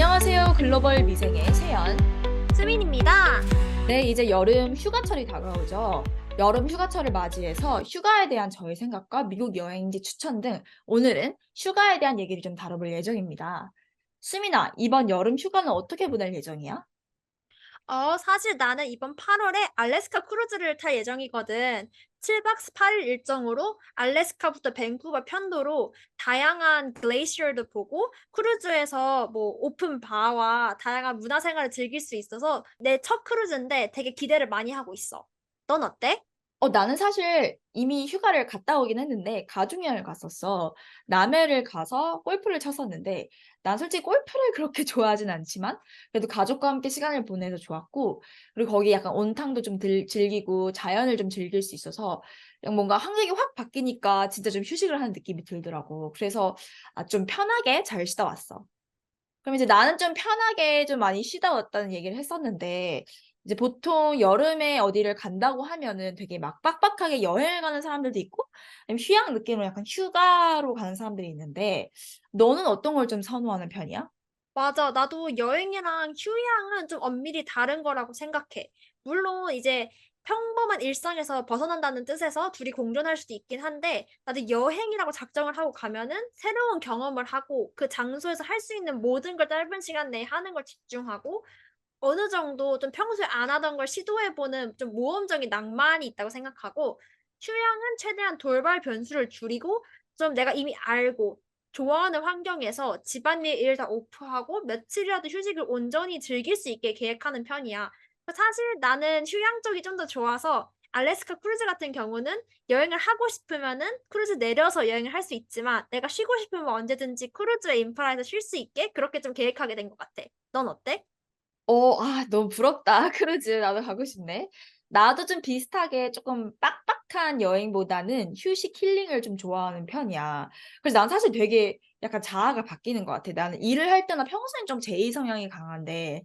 안녕하세요. 글로벌 미생의 세연. 수민입니다. 네, 이제 여름 휴가철이 다가오죠. 여름 휴가철을 맞이해서 휴가에 대한 저의 생각과 미국 여행지 추천 등 오늘은 휴가에 대한 얘기를 좀 다뤄볼 예정입니다. 수민아, 이번 여름 휴가는 어떻게 보낼 예정이야? 사실 나는 이번 8월에 알래스카 크루즈를 탈 예정이거든. 7박 8일 일정으로 알래스카부터 밴쿠버 편도로 다양한 글레이셔도 보고 크루즈에서 뭐 오픈 바와 다양한 문화생활을 즐길 수 있어서 내 첫 크루즈인데 되게 기대를 많이 하고 있어. 넌 어때? 나는 사실 이미 휴가를 갔다 오긴 했는데 가족여행을 갔었어. 남해를 가서 골프를 쳤었는데 난 솔직히 골프를 그렇게 좋아하진 않지만 그래도 가족과 함께 시간을 보내서 좋았고 그리고 거기 약간 온탕도 좀 즐기고 자연을 좀 즐길 수 있어서 그냥 뭔가 환경이 확 바뀌니까 진짜 좀 휴식을 하는 느낌이 들더라고. 그래서 좀 편하게 잘 쉬다 왔어. 그럼 이제 나는 좀 편하게 좀 많이 쉬다 왔다는 얘기를 했었는데, 이제 보통 여름에 어디를 간다고 하면은 되게 막 빡빡하게 여행을 가는 사람들도 있고, 아니면 휴양 느낌으로 약간 휴가로 가는 사람들이 있는데, 너는 어떤 걸 좀 선호하는 편이야? 맞아. 나도 여행이랑 휴양은 좀 엄밀히 다른 거라고 생각해. 물론 이제 평범한 일상에서 벗어난다는 뜻에서 둘이 공존할 수도 있긴 한데, 나도 여행이라고 작정을 하고 가면은 새로운 경험을 하고 그 장소에서 할 수 있는 모든 걸 짧은 시간 내에 하는 걸 집중하고 어느 정도 좀 평소에 안 하던 걸 시도해보는 좀 모험적인 낭만이 있다고 생각하고, 휴양은 최대한 돌발 변수를 줄이고, 좀 내가 이미 알고, 좋아하는 환경에서 집안일 일 다 오프하고, 며칠이라도 휴식을 온전히 즐길 수 있게 계획하는 편이야. 사실 나는 휴양 쪽이 좀 더 좋아서, 알래스카 크루즈 같은 경우는 여행을 하고 싶으면은 크루즈 내려서 여행을 할 수 있지만, 내가 쉬고 싶으면 언제든지 크루즈의 인프라에서 쉴 수 있게 그렇게 좀 계획하게 된 것 같아. 넌 어때? 너무 부럽다. 크루즈. 나도 가고 싶네. 나도 좀 비슷하게 조금 빡빡한 여행보다는 휴식 힐링을 좀 좋아하는 편이야. 그래서 난 사실 되게 약간 자아가 바뀌는 것 같아. 나는 일을 할 때나 평소엔 좀 제이 성향이 강한데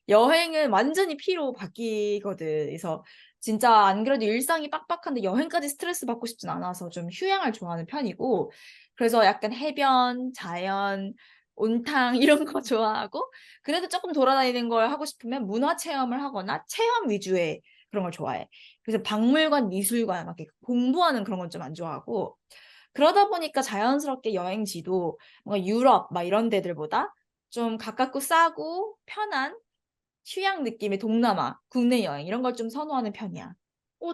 여행은 완전히 P로 바뀌거든. 그래서 진짜 안 그래도 일상이 빡빡한데 여행까지 스트레스 받고 싶진 않아서 좀 휴양을 좋아하는 편이고 그래서 약간 해변, 자연, 온탕 이런 거 좋아하고 그래도 조금 돌아다니는 걸 하고 싶으면 문화 체험을 하거나 체험 위주의 그런 걸 좋아해. 그래서 박물관, 미술관 막 이렇게 공부하는 그런 건 좀 안 좋아하고 그러다 보니까 자연스럽게 여행지도 뭔가 유럽 막 이런 데들보다 좀 가깝고 싸고 편한 휴양 느낌의 동남아, 국내 여행 이런 걸 좀 선호하는 편이야.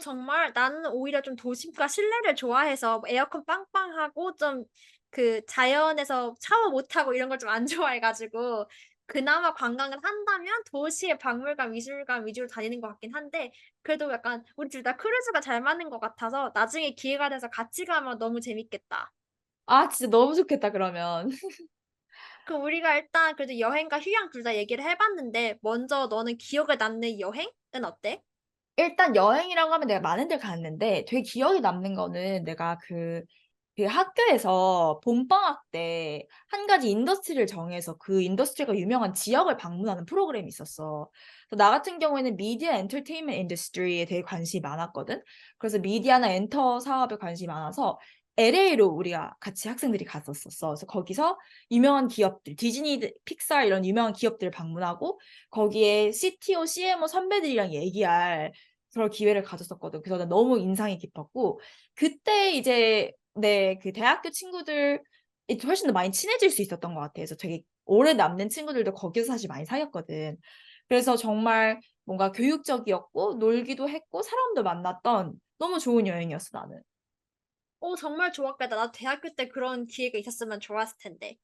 정말 나는 오히려 좀 도심과 실내를 좋아해서 뭐 에어컨 빵빵하고 좀 그 자연에서 샤워 못 하고 이런 걸 좀 안 좋아해 가지고 그나마 관광을 한다면 도시의 박물관, 미술관 위주로 다니는 것 같긴 한데 그래도 약간 우리 둘 다 크루즈가 잘 맞는 것 같아서 나중에 기회가 돼서 같이 가면 너무 재밌겠다. 아, 진짜 너무 좋겠다, 그러면. 그럼 우리가 일단 그래도 여행과 휴양 둘 다 얘기를 해 봤는데 먼저 너는 기억에 남는 여행은 어때? 일단 여행이라고 하면 내가 많은 데를 갔는데 되게 기억에 남는 거는 내가 그 학교에서 봄방학 때 한 가지 인더스트리를 정해서 그 인더스트리가 유명한 지역을 방문하는 프로그램이 있었어. 그래서 나 같은 경우에는 미디어 엔터테인먼트 인더스트리에 되게 관심이 많았거든. 그래서 미디어나 엔터 사업에 관심이 많아서 LA로 우리가 같이 학생들이 갔었었어. 그래서 거기서 유명한 기업들, 디즈니, 픽사 이런 유명한 기업들을 방문하고 거기에 CTO, CMO 선배들이랑 얘기할 그런 기회를 가졌었거든. 그래서 나 너무 인상이 깊었고 그때 이제 내 그 대학교 친구들 훨씬 더 많이 친해질 수 있었던 것 같아. 그래서 되게 오래 남는 친구들도 거기서 사실 많이 사귀었거든. 그래서 정말 뭔가 교육적이었고 놀기도 했고 사람도 만났던 너무 좋은 여행이었어, 나는. 정말 좋았겠다. 나도 대학교 때 그런 기회가 있었으면 좋았을 텐데.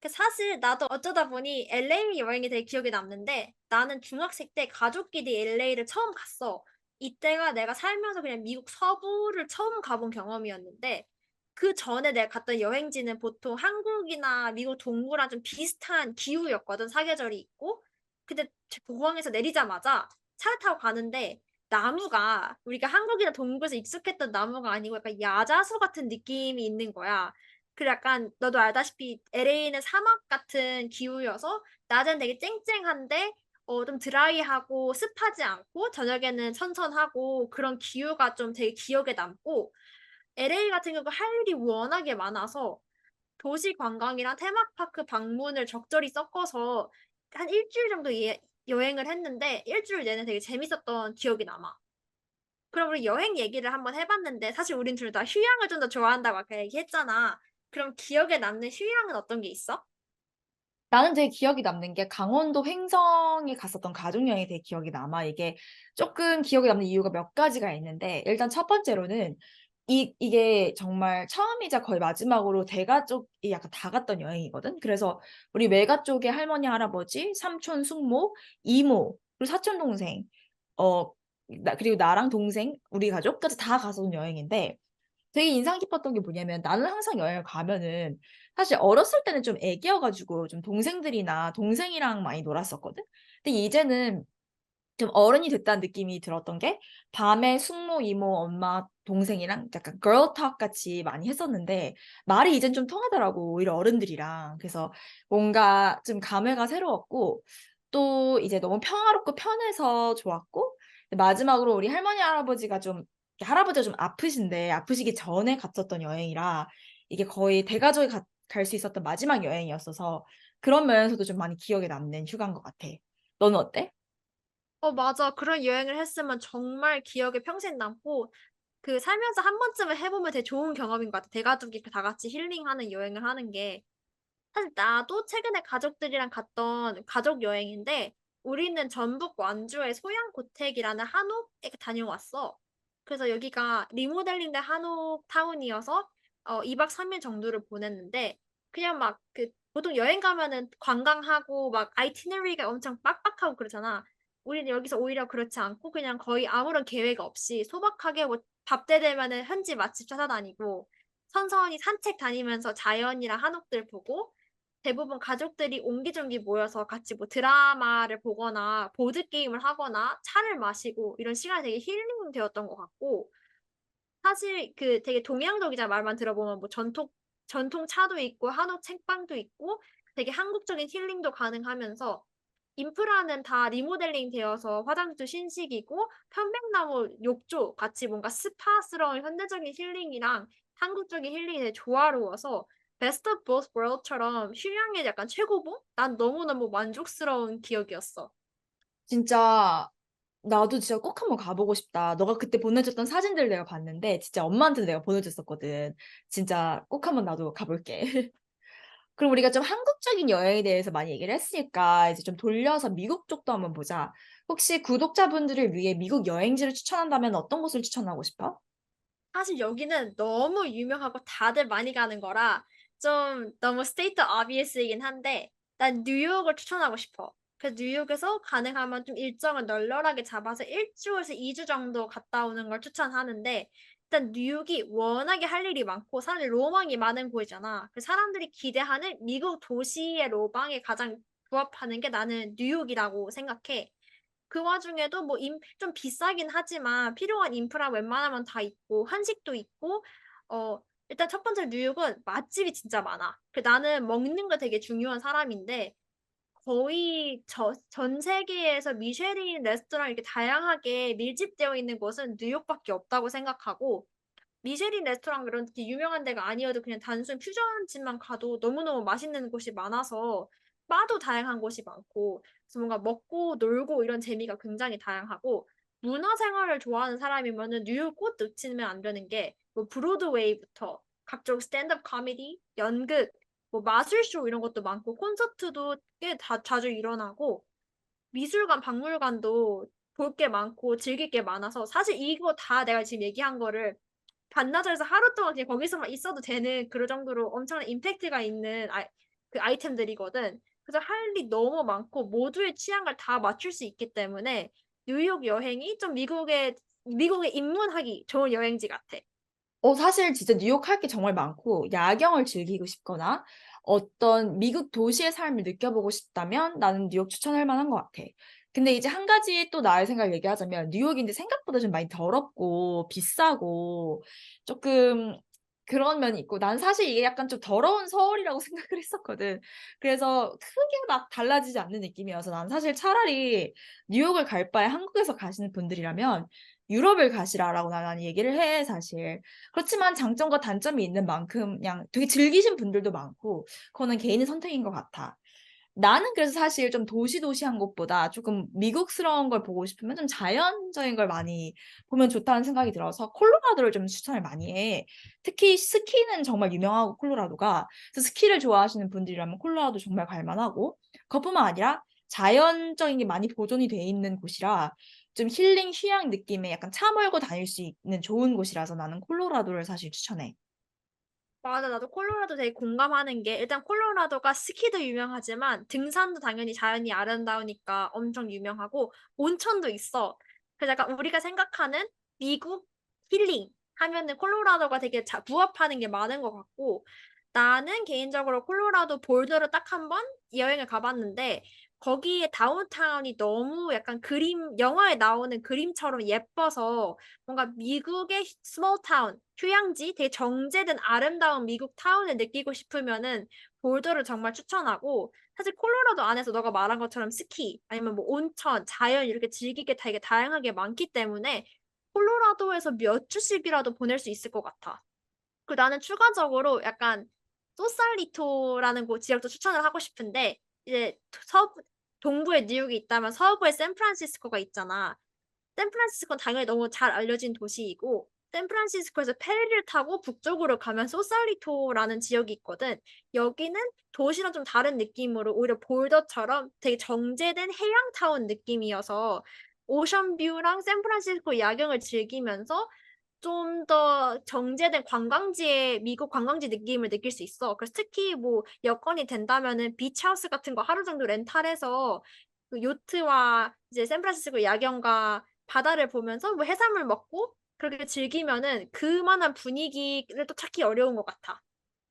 사실 나도 어쩌다 보니 LA 여행이 되게 기억에 남는데 나는 중학생 때 가족끼리 LA를 처음 갔어. 이때가 내가 살면서 그냥 미국 서부를 처음 가본 경험이었는데 그전에 내가 갔던 여행지는 보통 한국이나 미국 동부랑 좀 비슷한 기후였거든. 사계절이 있고. 근데 공항에서 내리자마자 차를 타고 가는데 나무가 우리가 한국이나 동부에서 익숙했던 나무가 아니고 약간 야자수 같은 느낌이 있는 거야. 그리고 약간 너도 알다시피 LA는 사막 같은 기후여서 낮엔 되게 쨍쨍한데 좀 드라이하고 습하지 않고 저녁에는 선선하고 그런 기후가 좀 되게 기억에 남고 LA 같은 경우 할 일이 워낙에 많아서 도시 관광이랑 테마파크 방문을 적절히 섞어서 한 일주일 정도 여행을 했는데 일주일 내내 되게 재밌었던 기억이 남아. 그럼 우리 여행 얘기를 한번 해봤는데 사실 우린 둘 다 휴양을 좀 더 좋아한다고 아까 얘기했잖아. 그럼 기억에 남는 휴양은 어떤 게 있어? 나는 되게 기억이 남는 게 강원도 횡성에 갔었던 가족여행이 되게 기억이 남아. 이게 조금 기억에 남는 이유가 몇 가지가 있는데, 일단 첫 번째로는 이게 정말 처음이자 거의 마지막으로 대가족이 약간 다 갔던 여행이거든. 그래서 우리 외가 쪽에 할머니, 할아버지, 삼촌, 숙모, 이모, 그리고 사촌 동생, 어, 그리고 나랑 동생, 우리 가족까지 다 갔었던 여행인데, 되게 인상 깊었던 게 뭐냐면 나는 항상 여행을 가면은 사실 어렸을 때는 좀 애기여가지고 좀 동생들이나 동생이랑 많이 놀았었거든. 근데 이제는 좀 어른이 됐다는 느낌이 들었던 게 밤에 숙모, 이모, 엄마, 동생이랑 약간 걸talk 같이 많이 했었는데 말이 이젠 좀 통하더라고. 오히려 어른들이랑. 그래서 뭔가 좀 감회가 새로웠고 또 이제 너무 평화롭고 편해서 좋았고 마지막으로 우리 할머니, 할아버지가 좀 할아버지가 좀 아프신데 아프시기 전에 갔었던 여행이라 이게 거의 대가족이 갈 수 있었던 마지막 여행이었어서 그런 면에서도 좀 많이 기억에 남는 휴가인 것 같아. 너는 어때? 맞아. 그런 여행을 했으면 정말 기억에 평생 남고 그 살면서 한 번쯤은 해보면 되게 좋은 경험인 것 같아. 대가족이 다 같이 힐링하는 여행을 하는 게. 사실 나도 최근에 가족들이랑 갔던 가족 여행인데 우리는 전북 완주의 소양고택이라는 한옥에 다녀왔어. 그래서 여기가 리모델링된 한옥 타운이어서 2박 3일 정도를 보냈는데 그냥 막 그 보통 여행 가면은 관광하고 막 아이티너리가 엄청 빡빡하고 그러잖아. 우리는 여기서 오히려 그렇지 않고 그냥 거의 아무런 계획 없이 소박하게 뭐 밥 때 되면은 현지 맛집 찾아다니고 선선히 산책 다니면서 자연이랑 한옥들 보고 대부분 가족들이 옹기종기 모여서 같이 뭐 드라마를 보거나 보드게임을 하거나 차를 마시고 이런 시간이 되게 힐링 되었던 것 같고 사실 그 되게 동양적이자 말만 들어보면 뭐 전통 차도 있고 한옥 책방도 있고 되게 한국적인 힐링도 가능하면서 인프라는 다 리모델링 되어서 화장도 신식이고 편백나무 욕조 같이 뭔가 스파스러운 현대적인 힐링이랑 한국적인 힐링이 되게 조화로워서 베스트 오브 보스 월드처럼 휴양의 약간 최고봉? 난 너무너무 만족스러운 기억이었어. 진짜 나도 진짜 꼭 한번 가보고 싶다. 너가 그때 보내줬던 사진들 내가 봤는데 진짜 엄마한테 내가 보내줬었거든. 진짜 꼭 한번 나도 가볼게. 그럼 우리가 좀 한국적인 여행에 대해서 많이 얘기를 했으니까 이제 좀 돌려서 미국 쪽도 한번 보자. 혹시 구독자분들을 위해 미국 여행지를 추천한다면 어떤 곳을 추천하고 싶어? 사실 여기는 너무 유명하고 다들 많이 가는 거라 좀 너무 스테이트 obvious이긴 한데 난 뉴욕을 추천하고 싶어. 그래서 뉴욕에서 가능하면 좀 일정을 널널하게 잡아서 1주에서 2주 정도 갔다 오는 걸 추천하는데 일단 뉴욕이 워낙에 할 일이 많고 사람들이 로망이 많은 곳이잖아. 그 사람들이 기대하는 미국 도시의 로망에 가장 부합하는 게 나는 뉴욕이라고 생각해. 그 와중에도 뭐 좀 비싸긴 하지만 필요한 인프라 웬만하면 다 있고 한식도 있고 일단 첫 번째 뉴욕은 맛집이 진짜 많아. 나는 먹는 거 되게 중요한 사람인데 거의 전 세계에서 미쉐린 레스토랑 이렇게 다양하게 밀집되어 있는 곳은 뉴욕밖에 없다고 생각하고 미쉐린 레스토랑 이런 게 유명한 데가 아니어도 그냥 단순 퓨전집만 가도 너무너무 맛있는 곳이 많아서 바도 다양한 곳이 많고 그래서 뭔가 먹고 놀고 이런 재미가 굉장히 다양하고 문화생활을 좋아하는 사람이면은 뉴욕 꼭 놓치면 안 되는 게 뭐 브로드웨이부터 각종 스탠드업 코미디, 연극, 뭐 마술쇼 이런 것도 많고 콘서트도 꽤 자주 일어나고 미술관, 박물관도 볼 게 많고 즐길 게 많아서 사실 이거 다 내가 지금 얘기한 거를 반나절에서 하루 동안 그냥 거기서만 있어도 되는 그런 정도로 엄청난 임팩트가 있는 그 아이템들이거든. 그래서 할 일이 너무 많고 모두의 취향을 다 맞출 수 있기 때문에 뉴욕 여행이 좀 미국에 입문하기 좋은 여행지 같아. 사실 진짜 뉴욕 할 게 정말 많고, 야경을 즐기고 싶거나, 어떤 미국 도시의 삶을 느껴보고 싶다면 나는 뉴욕 추천할 만한 것 같아. 근데 이제 한 가지 또 나의 생각을 얘기하자면, 뉴욕인데 생각보다 좀 많이 더럽고, 비싸고, 조금 그런 면이 있고, 난 사실 이게 약간 좀 더러운 서울이라고 생각을 했었거든. 그래서 크게 막 달라지지 않는 느낌이어서 난 사실 차라리 뉴욕을 갈 바에 한국에서 가시는 분들이라면, 유럽을 가시라라고 나는 얘기를 해, 사실. 그렇지만 장점과 단점이 있는 만큼 그냥 되게 즐기신 분들도 많고 그거는 개인의 선택인 것 같아. 나는 그래서 사실 좀 도시도시한 곳보다 조금 미국스러운 걸 보고 싶으면 좀 자연적인 걸 많이 보면 좋다는 생각이 들어서 콜로라도를 좀 추천을 많이 해. 특히 스키는 정말 유명하고 콜로라도가. 그래서 스키를 좋아하시는 분들이라면 콜로라도 정말 갈 만하고 그것뿐만 아니라 자연적인 게 많이 보존이 돼 있는 곳이라 좀 힐링 휴양 느낌의 약간 차 몰고 다닐 수 있는 좋은 곳이라서 나는 콜로라도를 사실 추천해. 맞아, 나도 콜로라도 되게 공감하는 게 일단 콜로라도가 스키도 유명하지만 등산도 당연히 자연이 아름다우니까 엄청 유명하고 온천도 있어. 그래서 약간 우리가 생각하는 미국 힐링 하면은 콜로라도가 되게 부합하는 게 많은 것 같고 나는 개인적으로 콜로라도 볼더를 딱 한 번 여행을 가봤는데 거기에 다운타운이 너무 약간 그림, 영화에 나오는 그림처럼 예뻐서 뭔가 미국의 스몰 타운, 휴양지, 되게 정제된 아름다운 미국 타운을 느끼고 싶으면은 볼더를 정말 추천하고 사실 콜로라도 안에서 너가 말한 것처럼 스키 아니면 뭐 온천, 자연 이렇게 즐기게 되게 다양하게 많기 때문에 콜로라도에서 몇 주씩이라도 보낼 수 있을 것 같아. 그리고 나는 추가적으로 약간 소살리토라는 곳 지역도 추천을 하고 싶은데 이제 서부 동부에 뉴욕이 있다면 서부에 샌프란시스코가 있잖아. 샌프란시스코는 당연히 너무 잘 알려진 도시이고 샌프란시스코에서 페리를 타고 북쪽으로 가면 소살리토라는 지역이 있거든. 여기는 도시랑 좀 다른 느낌으로 오히려 볼더처럼 되게 정제된 해양타운 느낌이어서 오션뷰랑 샌프란시스코 야경을 즐기면서 좀 더 정제된 관광지의 미국 관광지 느낌을 느낄 수 있어. 그래서 특히 뭐 여건이 된다면은 비치하우스 같은 거 하루 정도 렌탈해서 그 요트와 이제 샌프란시스코 야경과 바다를 보면서 뭐 해산물 먹고 그렇게 즐기면은 그만한 분위기를 또 찾기 어려운 것 같아.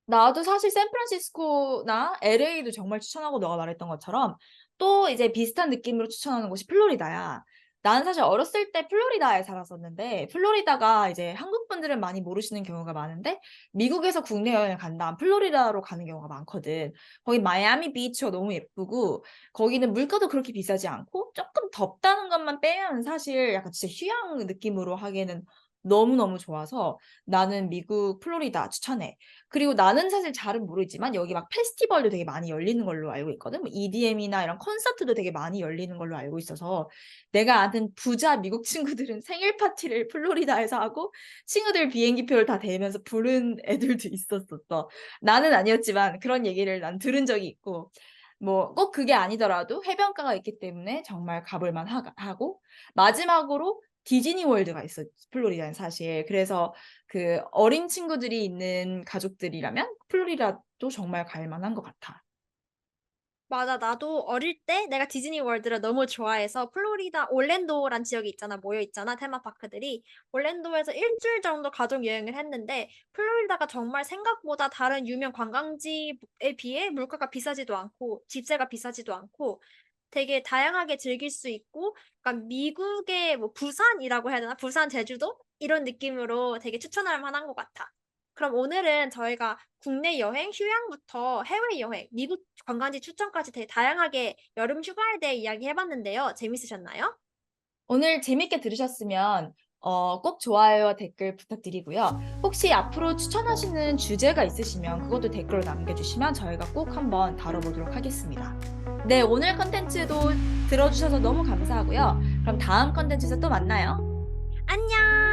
나도 사실 샌프란시스코나 LA도 정말 추천하고 너가 말했던 것처럼 또 이제 비슷한 느낌으로 추천하는 곳이 플로리다야. 나는 사실 어렸을 때 플로리다에 살았었는데 플로리다가 이제 한국 분들은 많이 모르시는 경우가 많은데 미국에서 국내 여행을 간다면 플로리다로 가는 경우가 많거든. 거기 마이애미 비치가 너무 예쁘고 거기는 물가도 그렇게 비싸지 않고 조금 덥다는 것만 빼면 사실 약간 진짜 휴양 느낌으로 하기에는 너무너무 좋아서 나는 미국 플로리다 추천해. 그리고 나는 사실 잘은 모르지만 여기 막 페스티벌도 되게 많이 열리는 걸로 알고 있거든. 뭐 EDM이나 이런 콘서트도 되게 많이 열리는 걸로 알고 있어서 내가 아는 부자 미국 친구들은 생일 파티를 플로리다에서 하고 친구들 비행기표를 다 대면서 부른 애들도 있었었어. 나는 아니었지만 그런 얘기를 난 들은 적이 있고 뭐 꼭 그게 아니더라도 해변가가 있기 때문에 정말 가볼 만하고 마지막으로 디즈니 월드가 있어 플로리다는 사실. 그래서 그 어린 친구들이 있는 가족들이라면 플로리다도 정말 갈 만한 것 같아. 맞아. 나도 어릴 때 내가 디즈니 월드를 너무 좋아해서 플로리다 올랜도란 지역이 있잖아. 모여 있잖아. 테마파크들이. 올랜도에서 일주일 정도 가족 여행을 했는데 플로리다가 정말 생각보다 다른 유명 관광지에 비해 물가가 비싸지도 않고 집세가 비싸지도 않고 되게 다양하게 즐길 수 있고 약간 미국의 뭐 부산이라고 해야 되나? 부산, 제주도? 이런 느낌으로 되게 추천할 만한 것 같아. 그럼 오늘은 저희가 국내 여행, 휴양부터 해외여행, 미국 관광지 추천까지 되게 다양하게 여름 휴가에 대해 이야기해봤는데요. 재밌으셨나요? 오늘 재밌게 들으셨으면 꼭 좋아요와 댓글 부탁드리고요. 혹시 앞으로 추천하시는 주제가 있으시면 그것도 댓글로 남겨주시면 저희가 꼭 한번 다뤄보도록 하겠습니다. 네, 오늘 컨텐츠도 들어주셔서 너무 감사하고요. 그럼 다음 컨텐츠에서 또 만나요. 안녕!